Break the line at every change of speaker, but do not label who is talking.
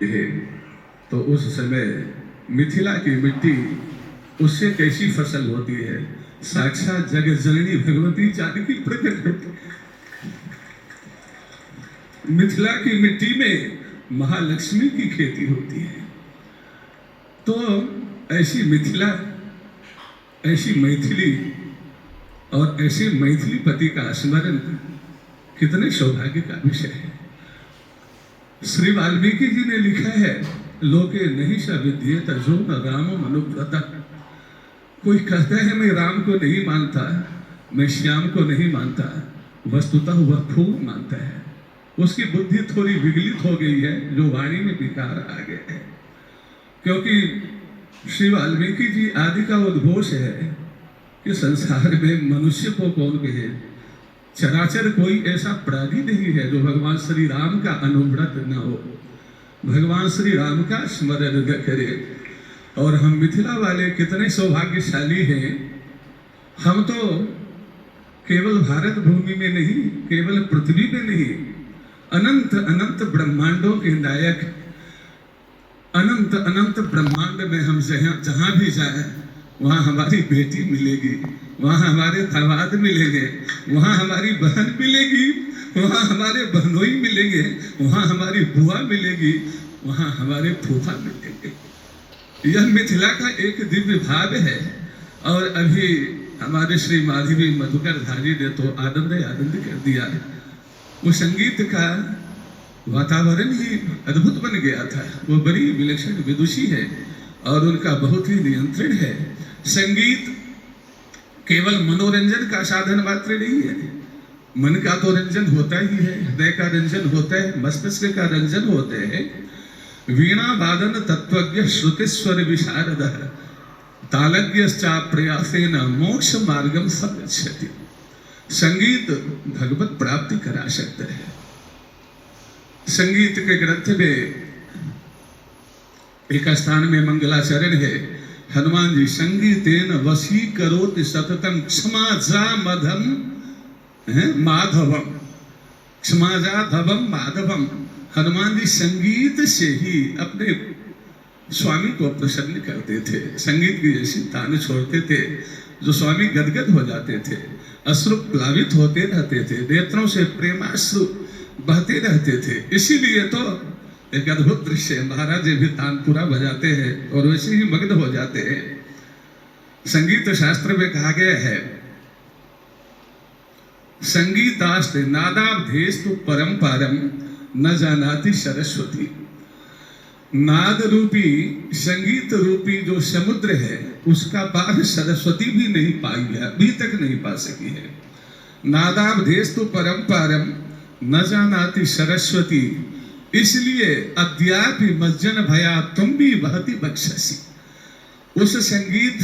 है। तो उस समय मिथिला की मिट्टी, उससे कैसी फसल होती है, साक्षात जगत जननी भगवती जानकी प्रकट होती है। मिथिला की मिट्टी में महालक्ष्मी की खेती होती है। तो ऐसी मिथिला, ऐसी मैथिली और ऐसे मैथिली पति का स्मरण कितने सौभाग्य का विषय है। श्री वाल्मीकि जी ने लिखा है, लोके नहीं स विद्येत जो न राम अनुव्रता। कोई कहता है मैं राम को नहीं मानता, मैं श्याम को नहीं मानता, वस्तुतः वह खूब मानता है। उसकी बुद्धि थोड़ी विगलित हो गई है, जो वाणी में विकार आ गए हैं। क्योंकि श्री वाल्मीकि जी आदि का उद्घोष है कि संसार में मनुष्य को कौन कहे, चराचर कोई ऐसा प्राणी नहीं है जो भगवान श्री राम का अनुव्रत न हो, भगवान श्री राम का स्मरण न करे। और हम मिथिला वाले कितने सौभाग्यशाली हैं। हम तो केवल भारत भूमि में नहीं, केवल पृथ्वी में नहीं, अनंत अनंत ब्रह्मांडों के नायक, अनंत अनंत ब्रह्मांड में हम जहां भी जाए वहां हमारी बेटी मिलेगी, वहां हमारे दामाद मिलेंगे, वहां हमारी बहन मिलेगी, वहां हमारे बहनोई मिलेंगे, वहां हमारी बुआ मिलेगी, वहां हमारे फूफा मिलेंगे। यह मिथिला का एक दिव्य भाव है। और अभी हमारे श्री माधवी मधुकर धारी ने तो आनंद कर दिया। वो संगीत का वातावरण ही अद्भुत बन गया था। वो बड़ी विलक्षण विदुषी है और उनका बहुत ही नियंत्रण है। संगीत केवल मनोरंजन का साधन मात्र नहीं है। मन का तो रंजन होता ही है, हृदय का रंजन होता है, मस्तिष्क का रंजन होते हैं। वीणा वादन तत्वज्ञ श्रुतिस्वर विशारद तालज्ञश्चा प्रयासेन मोक्ष मार्गम सगच्छति। संगीत भगवत प्राप्ति करा सकता है। संगीत के ग्रंथ में एक स्थान में मंगलाचरण है, हनुमान जी संगीतेन वशीकरोति सततम क्षमाजा मधम माधवम, क्षमाजा धवम माधवम। हनुमान जी संगीत से ही अपने स्वामी को प्रसन्न करते थे। संगीत की ऐसी तान छोड़ते थे जो स्वामी गदगद हो जाते थे, अश्रु प्लावित होते रहते थे, नेत्रों से प्रेमाश्रु बहते रहते थे। इसीलिए तो एक अद्भुत दृश्य, महाराज जी भी तानपुरा बजाते हैं और वैसे ही मग्न हो जाते हैं। संगीत शास्त्र में कहा गया है, संगीतास्ते नादाभेस्तु परंपरम न जानाति सरस्वती। नाद रूपी, संगीत रूपी जो समुद्र है, उसका पार सरस्वती भी नहीं पाई है, अभी तक नहीं पा सकी है। नादाभेस्तु परंपरम न जानाति सरस्वती, इसलिए अद्यापि मज्जन भया तुम भी बहती बख्शसी। उस संगीत